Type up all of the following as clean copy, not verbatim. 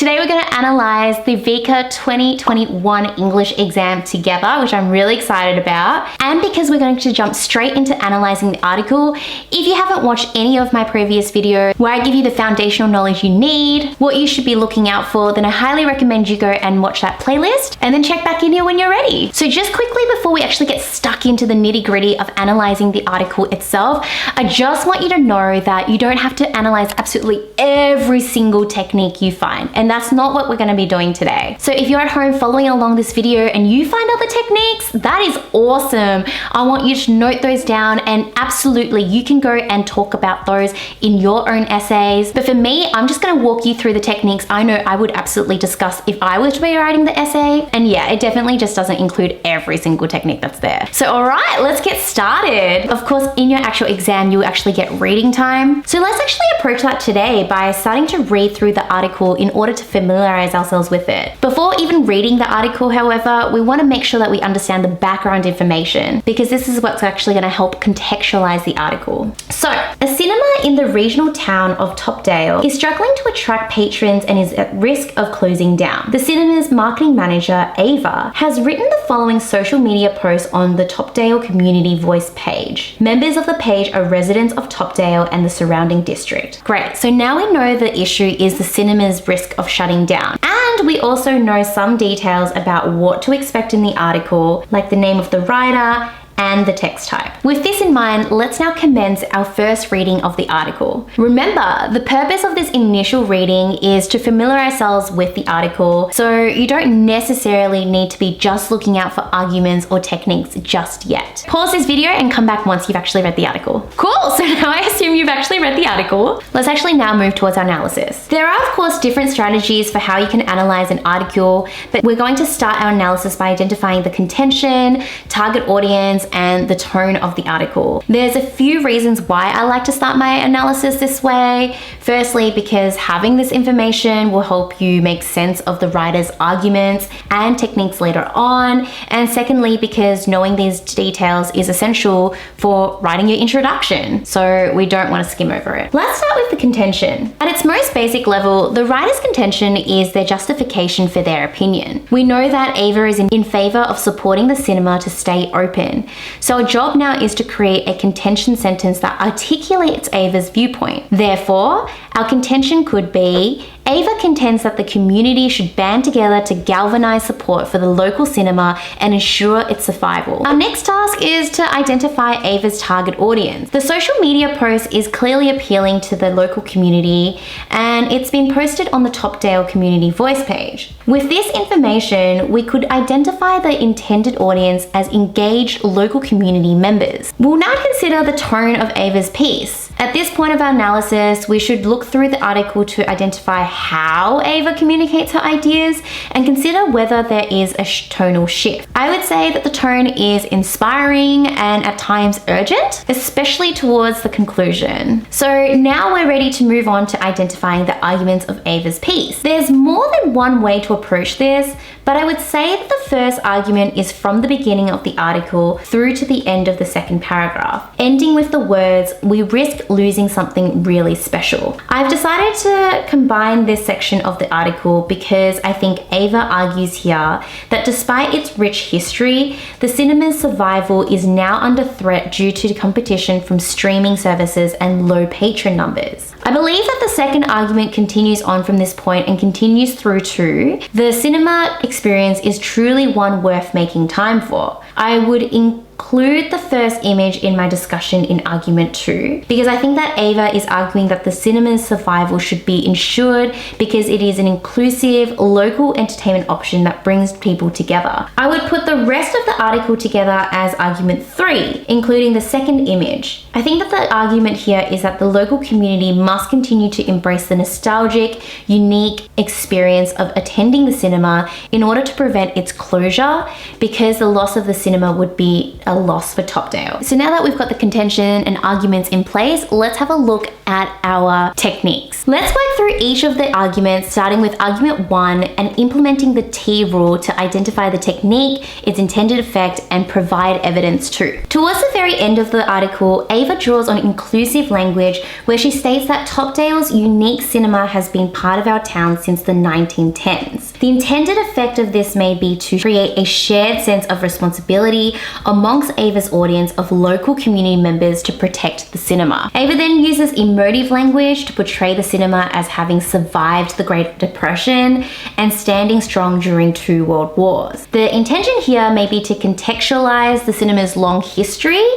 Today we're going to analyze the VCAA 2021 English exam together, which I'm really excited about. And because we're going to jump straight into analyzing the article, if you haven't watched any of my previous videos where I give you the foundational knowledge you need, what you should be looking out for, then I highly recommend you go and watch that playlist and then check back in here when you're ready. So just quickly before we actually get stuck into the nitty-gritty of analyzing the article itself, I just want you to know that you don't have to analyze absolutely every single technique you find, and that's not what we're going to be doing today. So if you're at home following along this video and you find other techniques, that is awesome. I want you to note those down, and absolutely you can go and talk about those in your own essays. But for me, I'm just going to walk you through the techniques I know I would absolutely discuss if I were to be writing the essay. And yeah, it definitely just doesn't include every single technique that's there. So all right, let's get started. Of course, in your actual exam, you actually get reading time. So let's actually approach that today by starting to read through the article in order to familiarize ourselves with it. Before even reading the article, however, we want to make sure that we understand the background information, because this is what's actually going to help contextualize the article. So, a cinema in the regional town of Topdale is struggling to attract patrons and is at risk of closing down. The cinema's marketing manager, Ava, has written the following social media post on the Topdale Community Voice page. Members of the page are residents of Topdale and the surrounding district. Great, so now we know the issue is the cinema's risk of shutting down. And we also know some details about what to expect in the article, like the name of the writer and the text type. With this in mind, let's now commence our first reading of the article. Remember, the purpose of this initial reading is to familiarize ourselves with the article, so you don't necessarily need to be just looking out for arguments or techniques just yet. Pause this video and come back once you've actually read the article. Cool, so now I assume you've actually read the article. Let's actually now move towards our analysis. There are, of course, different strategies for how you can analyze an article, but we're going to start our analysis by identifying the contention, target audience, and the tone of the article. There's a few reasons why I like to start my analysis this way. Firstly, because having this information will help you make sense of the writer's arguments and techniques later on. And secondly, because knowing these details is essential for writing your introduction, so we don't want to skim over it. Let's start with the contention. At its most basic level, the writer's contention is their justification for their opinion. We know that Ava is in favor of supporting the cinema to stay open. So our job now is to create a contention sentence that articulates Ava's viewpoint. Therefore, our contention could be, Ava contends that the community should band together to galvanize support for the local cinema and ensure its survival. Our next task is to identify Ava's target audience. The social media post is clearly appealing to the local community, and it's been posted on the Topdale Community Voice page. With this information, we could identify the intended audience as engaged local community members. We'll now consider the tone of Ava's piece. At this point of our analysis, we should look through the article to identify how Ava communicates her ideas and consider whether there is a tonal shift. I would say that the tone is inspiring and at times urgent, especially towards the conclusion. So now we're ready to move on to identifying the arguments of Ava's piece. There's more than one way to approach this, but I would say that the first argument is from the beginning of the article through to the end of the second paragraph, ending with the words, "We risk losing something really special." I've decided to combine this section of the article because I think Ava argues here that despite its rich history, the cinema's survival is now under threat due to competition from streaming services and low patron numbers. I believe that the second argument continues on from this point and continues through to, the cinema experience is truly one worth making time for. I would include the first image in my discussion in argument 2, because I think that Ava is arguing that the cinema's survival should be ensured because it is an inclusive local entertainment option that brings people together. I would put the rest of the article together as argument 3, including the second image. I think that the argument here is that the local community must continue to embrace the nostalgic, unique experience of attending the cinema in order to prevent its closure, because the loss of the cinema would be a a loss for Topdale. So now that we've got the contention and arguments in place, let's have a look at our techniques. Let's work through each of the arguments, starting with argument 1 and implementing the T rule to identify the technique, its intended effect, and provide evidence too. Towards the very end of the article, Ava draws on inclusive language where she states that Topdale's unique cinema has been part of our town since the 1910s. The intended effect of this may be to create a shared sense of responsibility amongst Ava's audience of local community members to protect the cinema. Ava then uses emotive language to portray the cinema as having survived the Great Depression and standing strong during 2 world wars. The intention here may be to contextualize the cinema's long history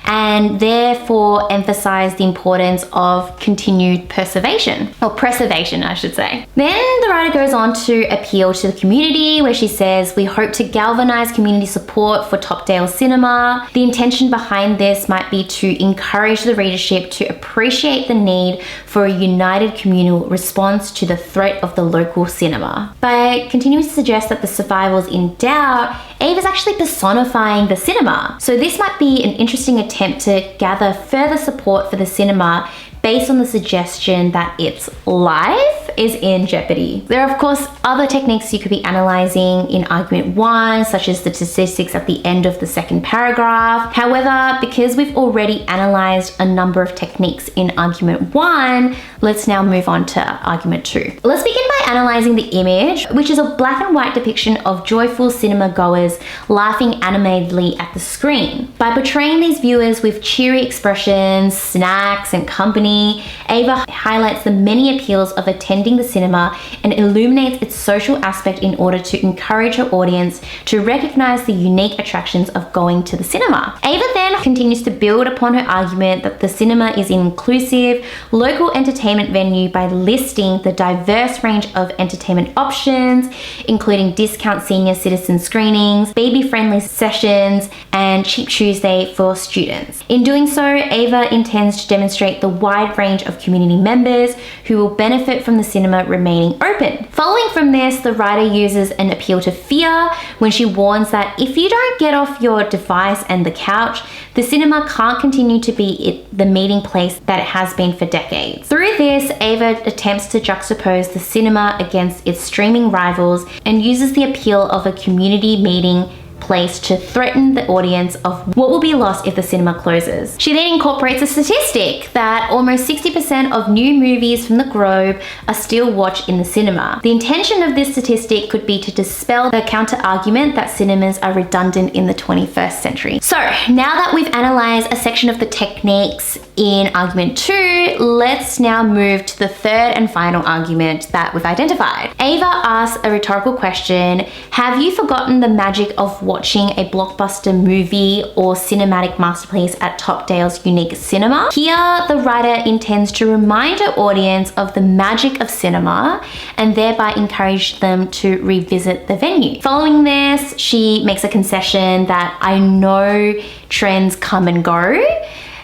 and therefore emphasize the importance of continued preservation, I should say. Then the writer goes on to appeal to the community where she says, "We hope to galvanize community support for Topdale cinema. The intention behind this might be to encourage the readership to appreciate the need for a united communal response to the threat of the local cinema." By continuing to suggest that the survival is in doubt, Ava's actually personifying the cinema. So this might be an interesting attempt to gather further support for the cinema based on the suggestion that its life is in jeopardy. There are of course other techniques you could be analyzing in argument 1, such as the statistics at the end of the second paragraph. However, because we've already analyzed a number of techniques in argument 1, let's now move on to argument 2. Let's begin by analyzing the image, which is a black and white depiction of joyful cinema goers laughing animatedly at the screen. By portraying these viewers with cheery expressions, snacks, and company, Ava highlights the many appeals of attending the cinema and illuminates its social aspect in order to encourage her audience to recognize the unique attractions of going to the cinema. Ava then continues to build upon her argument that the cinema is an inclusive, local entertainment venue by listing the diverse range of entertainment options, including discount senior citizen screenings, baby-friendly sessions, and Cheap Tuesday for students. In doing so, Ava intends to demonstrate the wide range of community members who will benefit from the cinema remaining open. Following from this, the writer uses an appeal to fear when she warns that if you don't get off your device and the couch, the cinema can't continue to be the meeting place that it has been for decades. Through this, Ava attempts to juxtapose the cinema against its streaming rivals and uses the appeal of a community meeting place to threaten the audience of what will be lost if the cinema closes. She then incorporates a statistic that almost 60% of new movies from the globe are still watched in the cinema. The intention of this statistic could be to dispel the counter-argument that cinemas are redundant in the 21st century. So now that we've analyzed a section of the techniques in argument 2, let's now move to the third and final argument that we've identified. Ava asks a rhetorical question: have you forgotten the magic of watching a blockbuster movie or cinematic masterpiece at Topdale's unique cinema? Here, the writer intends to remind her audience of the magic of cinema and thereby encourage them to revisit the venue. Following this, she makes a concession that I know trends come and go,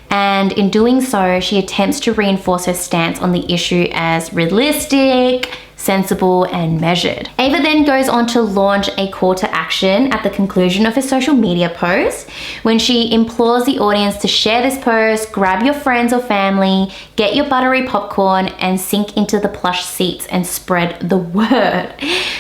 and in doing so, she attempts to reinforce her stance on the issue as realistic, sensible, and measured. Ava then goes on to launch a call to action at the conclusion of her social media post when she implores the audience to share this post, grab your friends or family, get your buttery popcorn, and sink into the plush seats and spread the word.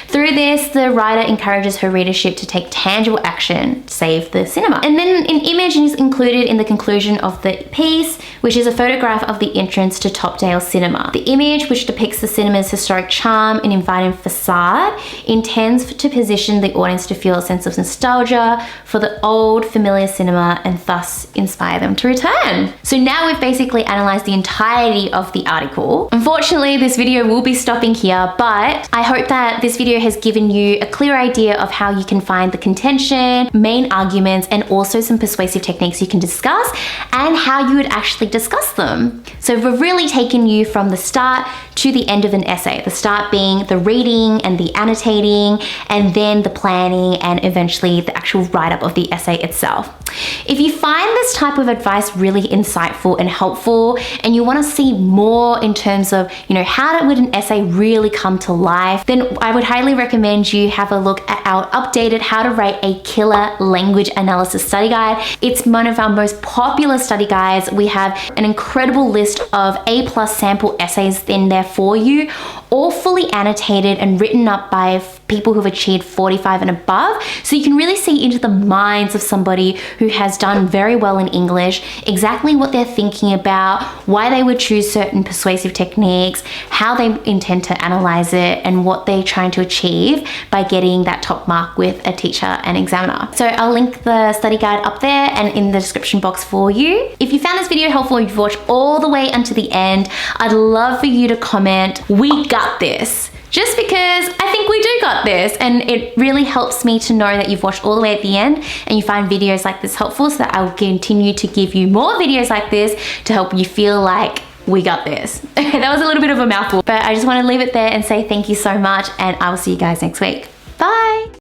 Through this, the writer encourages her readership to take tangible action to save the cinema. And then an image is included in the conclusion of the piece, which is a photograph of the entrance to Topdale Cinema. The image, which depicts the cinema's historic charm and inviting facade, intends to position the audience to feel a sense of nostalgia for the old familiar cinema and thus inspire them to return. So now we've basically analyzed the entirety of the article. Unfortunately, this video will be stopping here, but I hope that this video has given you a clear idea of how you can find the contention, main arguments, and also some persuasive techniques you can discuss and how you would actually discuss them. So we've really taken you from the start to the end of an essay. The start being the reading and the annotating, and then the planning, and eventually the actual write-up of the essay itself. If you find this type of advice really insightful and helpful, and you want to see more in terms of, how would an essay really come to life, then I would highly recommend you have a look at our updated How to Write a Killer Language Analysis study guide. It's one of our most popular study guides. We have an incredible list of A+ sample essays in there for you, all fully annotated and written up by people who've achieved 45 and above. So you can really see into the minds of somebody who has done very well in English, exactly what they're thinking about, why they would choose certain persuasive techniques, how they intend to analyze it, and what they're trying to achieve by getting that top mark with a teacher and examiner. So I'll link the study guide up there and in the description box for you. If you found this video helpful, you've watched all the way until the end, I'd love for you to comment, "We got this." Just because I think we do got this, and it really helps me to know that you've watched all the way at the end and you find videos like this helpful, so that I will continue to give you more videos like this to help you feel like we got this. That was a little bit of a mouthful, but I just want to leave it there and say thank you so much, and I will see you guys next week. Bye.